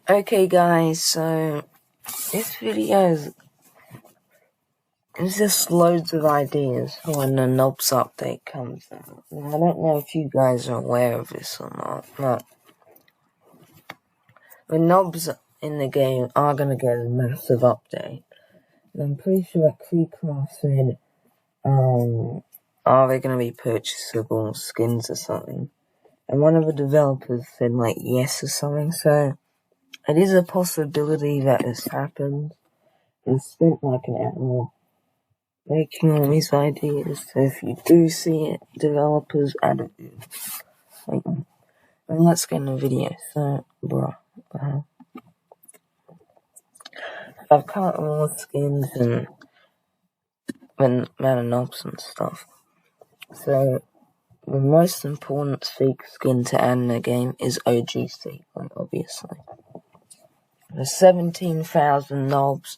Okay guys, so this video is just loads of ideas for when the Nobs update comes out. Now, I don't know if you guys are aware of this or not, but the Nobs in the game are going to get a massive update. And I'm pretty sure that KreekCraft said, are they going to be purchasable skins or something? And one of the developers said like yes or something, so it is a possibility that this happens. And spent like an hour making all these ideas, so if you do see it, developers add it in. And let's get in the video. So, I've cut more skins and Man and Knobs and stuff. So, the most important Seek skin to add in the game is OG Seek, obviously. There's 17,000 Knobs,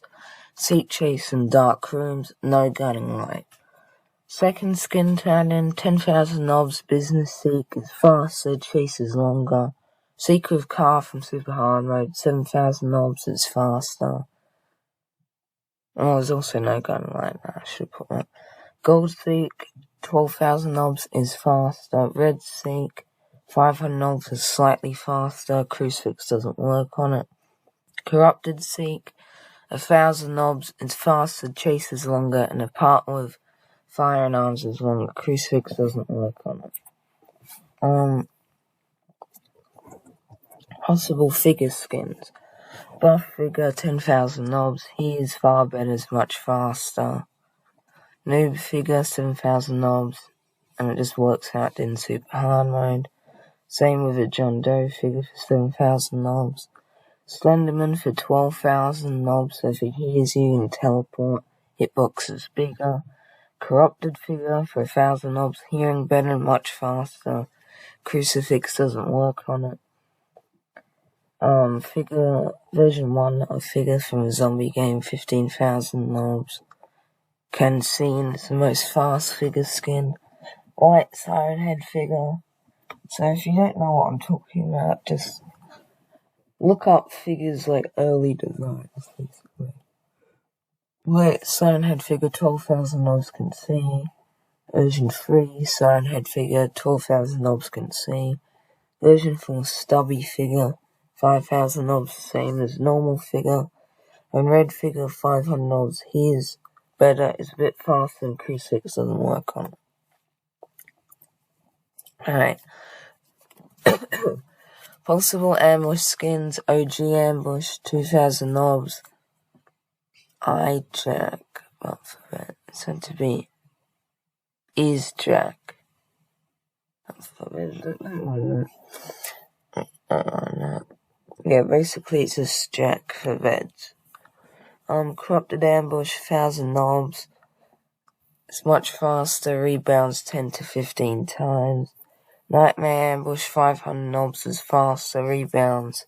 Seek Chase and Dark Rooms, no Guiding Light. Second skin to add in, 10,000 Knobs, Business Seek is faster, Chase is longer. Seek with Car from Super Hard Mode, 7,000 Knobs is faster. Oh, there's also no Guiding Light, I should put that. Gold Seek, 12,000 Knobs is faster. Red Seek, 500 Knobs is slightly faster, Crucifix doesn't work on it. Corrupted Seek, 1,000 Knobs is faster, Chase is longer, and apart with Fire and Arms is longer, Crucifix doesn't work on it. Possible figure skins. Buff figure, 10,000 Knobs, he is far better, is much faster. Noob figure, 7,000 Knobs, and it just works out in Super Hard Mode. Same with a John Doe figure for 7,000 Knobs. Slenderman for 12,000 Knobs, so if he hears you, you can teleport. Hitbox is bigger. Corrupted figure for 1,000 Knobs, hearing better, much faster. Crucifix doesn't work on it. Figure version 1 of figure from a zombie game, 15,000 Knobs. Ken Scene is the most fast figure skin. White Siren Head figure. So if you don't know what I'm talking about, just look up figures like early designs, basically. White Siren Head figure, 12,000 Knobs can see. Version 3, Siren Head figure, 12,000 Knobs can see. Version 4, Stubby figure, 5,000 Knobs, same as normal figure. And red figure, 500 Knobs, he is better, is a bit faster, and Crucifix doesn't work on it. Alright. Possible ambush skins, OG ambush, 2,000 Knobs. I Jack, it's meant to be Is Jack. Yeah, basically it's just Jack for vets. Corrupted ambush, 1,000 Knobs. It's much faster, rebounds 10 to 15 times. Nightmare ambush, 500 Knobs is faster, rebounds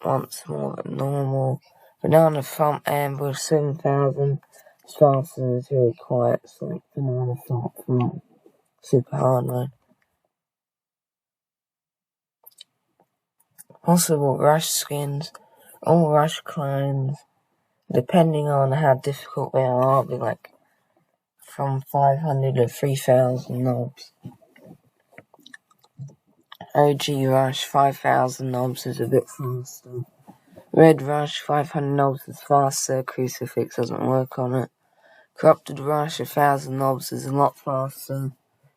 once more than normal. Banana thump ambush, 7,000 is faster and it's very quiet. It's like banana thump from Super Hard Mode. Possible rush skins, all rush clones, depending on how difficult they are, I'll be like from 500 to 3,000 Knobs. OG Rush, 5,000 Knobs is a bit faster. Red Rush, 500 Knobs is faster, Crucifix doesn't work on it. Corrupted Rush, 1,000 Knobs is a lot faster,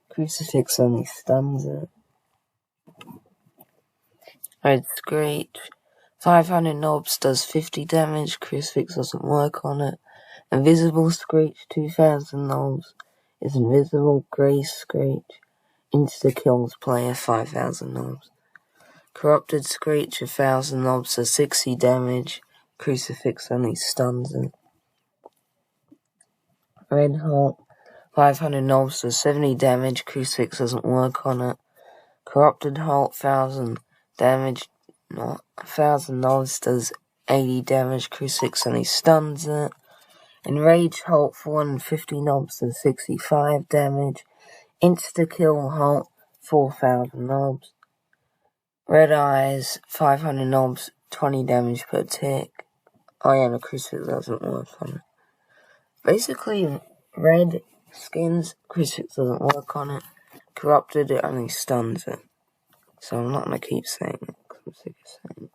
Crucifix only stuns it. Red Screech, 500 Knobs does 50 damage, Crucifix doesn't work on it. Invisible Screech, 2,000 Knobs is invisible, Grey Screech insta-kills player, 5,000 Knobs. Corrupted Screech, 1,000 Knobs does 60 damage, Crucifix only stuns it. Red Hulk, 500 Knobs does 70 damage, Crucifix doesn't work on it. Corrupted Hulk, 1,000 damage, 1,000 Knobs does 80 damage, Crucifix only stuns it. Enraged Hulk, 450 Knobs does 65 damage. Insta-kill Hulk, 4,000 Knobs. Red eyes, 500 knobs, 20 damage per tick. Oh yeah, the crucifix doesn't work on it. Basically, red skins, crucifix doesn't work on it. Corrupted, it only stuns it. So I'm not gonna keep saying it, because I'm sick of saying it.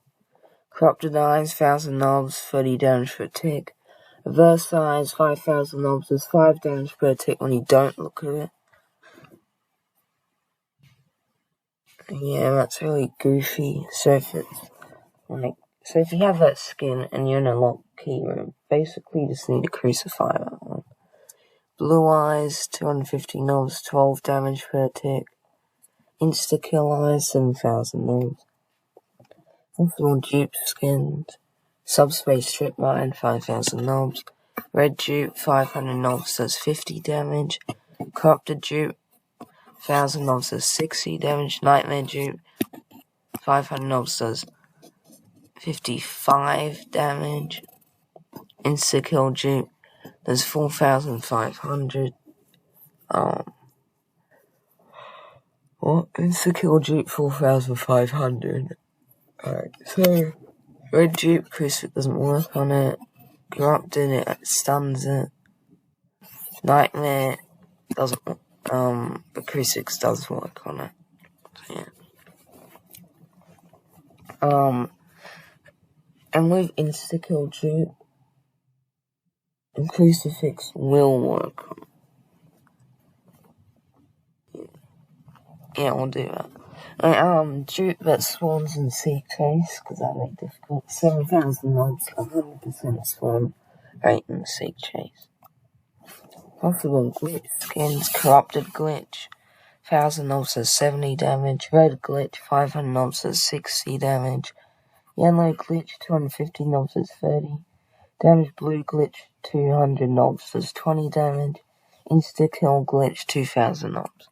Corrupted eyes, 1000 knobs, 30 damage per tick. Reverse eyes, 5000 knobs, does 5 damage per tick when you don't look at it. Yeah, that's really goofy. So if you have that skin and you're in a locked key room, basically you just need to crucify that one. Blue eyes, 250 knobs, 12 damage per tick. Insta-kill eyes, 7,000 knobs. All dupe skins. Subspace strip mine, 5,000 knobs. Red dupe, 500 knobs, does 50 damage. Corrupted dupe, 1000 knobs, does 60 damage. Nightmare dupe, 500 knobs, does 55 damage. Insta-kill dupe, does 4,500. What? Insta-kill dupe, 4,500. Alright, so red dupe, crucifix doesn't work on it. Corrupted, it stuns it. Nightmare doesn't, but crucifix does work on it. So, yeah. And with insta-kill dupe, the crucifix will work on it. Yeah, we'll do that. Dupe that spawns in Seek Chase, because that makes it difficult. 7,000 knobs, 100% spawn rate in Seek Chase. Possible glitch skins, corrupted glitch, 1000 knobs does 70 damage. Red glitch, 500 knobs does 60 damage. Yellow glitch, 250 knobs does 30 damage. Blue glitch, 200 knobs does 20 damage. Insta-kill glitch, 2000 knobs.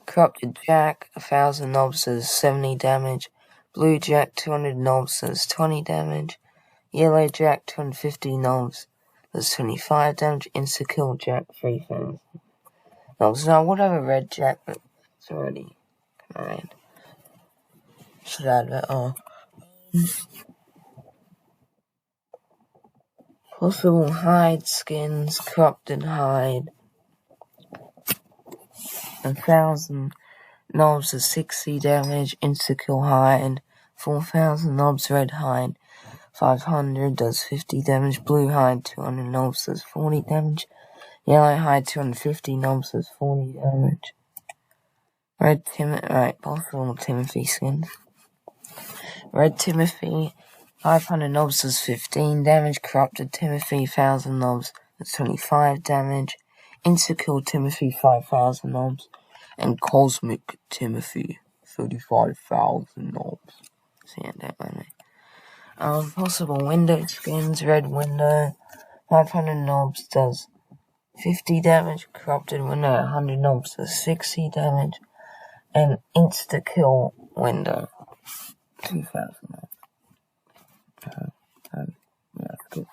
Corrupted Jack, 1000 knobs does 70 damage. Blue Jack, 200 knobs does 20 damage. Yellow Jack, 250 knobs does 25 damage. Insta-kill Jack, 3000 knobs. Now, I would have a red Jack, but it's already kind of red. Should add that. Possible hide skins, corrupted hide. 1,000 knobs does 60 damage. Insta-kill hide, 4,000 knobs. Red hide, 500 does 50 damage. Blue hide, 200 knobs does 40 damage. Yellow hide, 250 knobs does 40 damage. Red possible Timothy skins. Red Timothy, 500 knobs does 15 damage. Corrupted Timothy, 1,000 knobs does 25 damage. Insta-kill Timothy, 5,000 knobs. And Cosmic Timothy, 35,000 knobs. So yeah, don't mind me. Possible window skins. Red window, 500 knobs does 50 damage. Corrupted window, 100 knobs does 60 damage. And insta-kill window, 2,000 knobs. Yeah, that's good.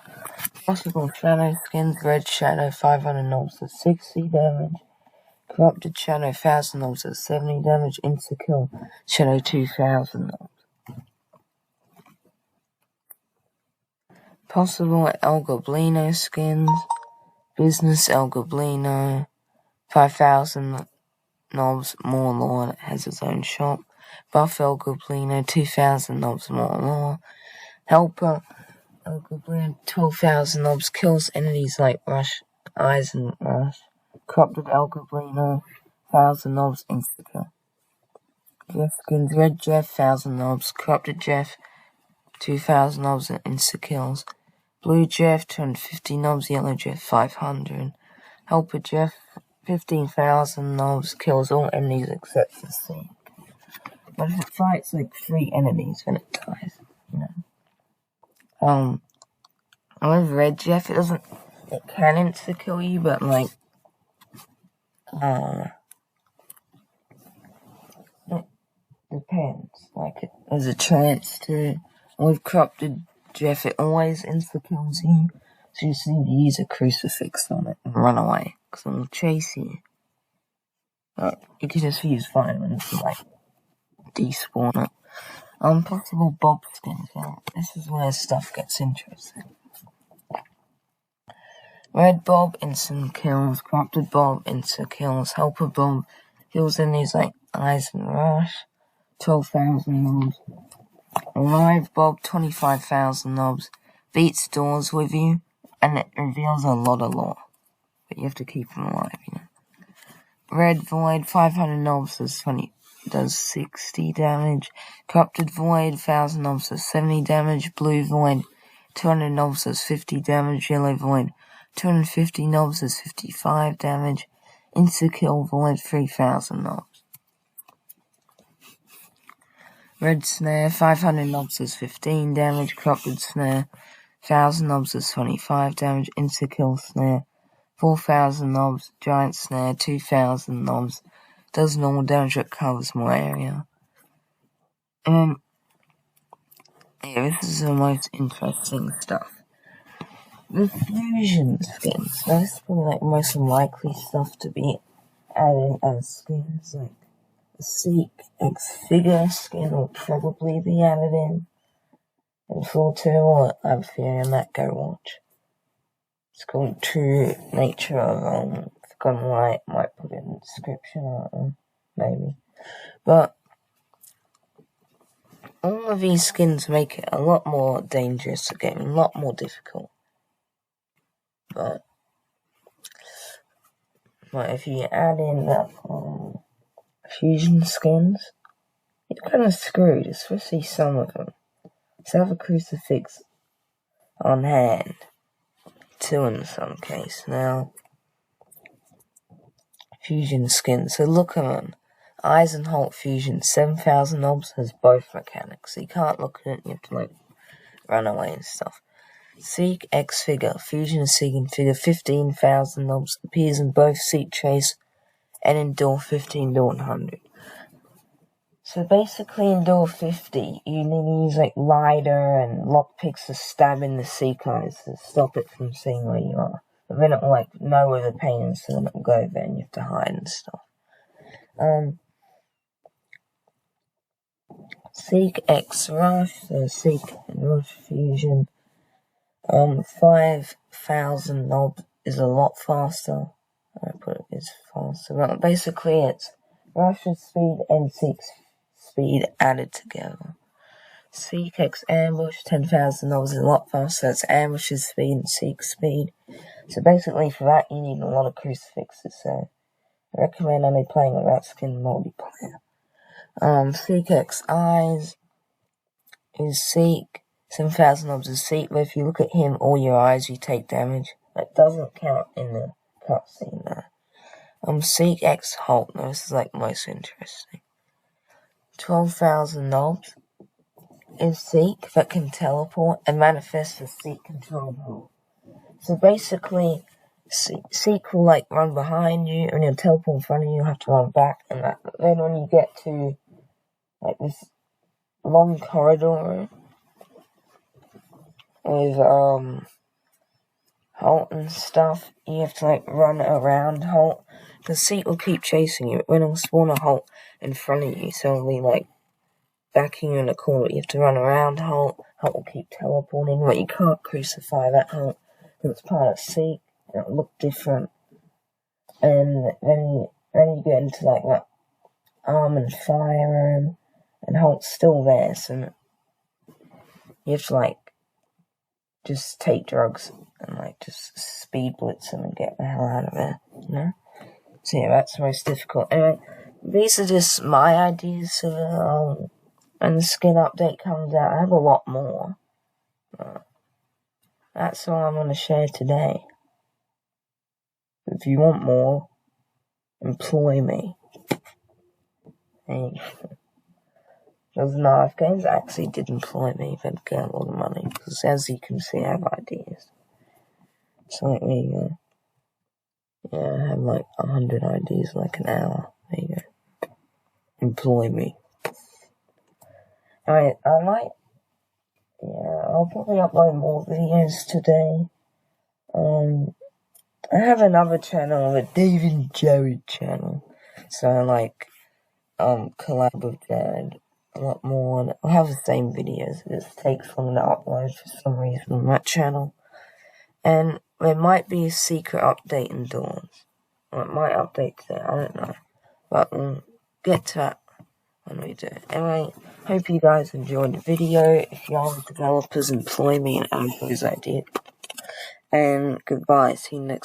Possible shadow skins. Red shadow, 500 knobs does 60 damage. Corrupted shadow, 1,000 knobs does 70 damage. Insta-kill shadow, 2,000 knobs. Possible El Goblino skins. Business El Goblino, 5,000 knobs, more lore, has its own shop. Buff El Goblino, 2,000 knobs, more lore. Helper El Goblino, 12,000 knobs, kills entities like Rush, Eyes and Rush. Corrupted El Goblino, 1,000 knobs, insta-kill. Jeff skins. Red Jeff, 1,000 knobs. Corrupted Jeff, 2,000 knobs and insta-kills. Blue Jeff, 250 knobs. Yellow Jeff, 500. Helper Jeff, 15,000 knobs. Kills all enemies except the Seek. But if it fights like 3 enemies, then it dies. You know. With Red Jeff, it can insta-kill you, but like, it depends. Like, there's a chance to. With Corrupted Jeff, it always insta-kills you, so you just need to use a crucifix on it and run away, because it will chase you. You can just use fire and like despawn it. Possible Bob skins, yeah. This is where stuff gets interesting. Red Bob, instant kills. Corrupted Bob, instant kills. Helper Bob, heals enemies like Eyes and Rush. 12,000 knobs. Alive Bob, 25,000 knobs. Beats doors with you, and it reveals a lot of lore. But you have to keep them alive, you know. Red Void, 500 knobs does 60 damage. Corrupted Void, 1,000 knobs does 70 damage. Blue Void, 200 knobs does 50 damage. Yellow Void, 250 knobs does 55 damage. Insta-kill Void, 3,000 knobs. Red Snare, 500 knobs does 15 damage. Corrupted Snare, 1,000 knobs does 25 damage. Insta-kill Snare, 4,000 knobs. Giant Snare, 2,000 knobs. Does normal damage but covers more area. Yeah, this is the most interesting stuff. The fusion skins. Now, this is probably like the most unlikely stuff to be added as skins. Like the Seek X figure skin will probably be added in 4.2, or I have a theory on that. Go watch. It's called True Nature of Gone Right. Might put it in the description, or maybe. But all of these skins make it a lot more dangerous to get, a lot more difficult. But if you add in that fusion skins, you're kind of screwed, especially some of them. So have a crucifix on hand. 2 in some case. Now, fusion skins. So look at them. Eisenholt fusion, 7,000 knobs, has both mechanics. So you can't look at it, you have to like run away and stuff. Seek X figure, fusion Seek and figure, 15,000 knobs, appears in both Seek Trace and in door 15 to 100. So basically in door 50, you need to use like Lighter and lockpicks to stab in the Seek eyes to stop it from seeing where you are. But then it will like know where the pain is, so then it will go there and you have to hide and stuff. Seek X Rush, so Seek and Rush fusion. 5,000 knobs is a lot faster. I put it is faster. But basically it's Rush's speed and Seek's speed added together. Seek X Ambush, 10,000 knobs is a lot faster. It's Ambush's speed and Seek's speed. So basically for that you need a lot of crucifixes, so I recommend only playing with that skin multiplayer. Seek X Eyes is Seek, 7,000 knobs is Seek, but if you look at him or your eyes you take damage. That doesn't count in the cutscene there. Seek X Holt, now this is like most interesting. 12,000 knobs is Seek that can teleport and manifest the Seek control Holt. So basically, Seek will like run behind you and he'll teleport in front of you, you have to run back, and that. Then when you get to like this long corridor with Holt and stuff, you have to like run around Holt. The Seek will keep chasing you. When it'll spawn a Holt in front of you, so it'll be like backing you in a corner. You have to run around Holt. Holt will keep teleporting, but you can't crucify that Holt because it's part of Seek. It'll look different. And then you get into like that arm and fire room, and Holt's still there, so you have to like just take drugs and like just speed blitz them and get the hell out of there, you know? So yeah, that's the most difficult. Anyway, these are just my ideas of when the skin update comes out. I have a lot more. That's all I'm going to share today. If you want more, employ me. Because Narf Games actually did employ me, they'd get a lot of money, because as you can see I have ideas. So like, there you go. Yeah, I have like 100 ideas in like an hour. There you go. Employ me. Alright, I'll probably upload more videos today. I have another channel, a David Jared channel. So I like collab with Jared a lot more, and I'll have the same videos. It just takes long to upload for some reason on that channel. And there might be a secret update in Dawn. Or it might update today, I don't know. But we'll get to that when we do. Anyway, hope you guys enjoyed the video. If you are developers, employ me and add those ideas. And goodbye, see you next time.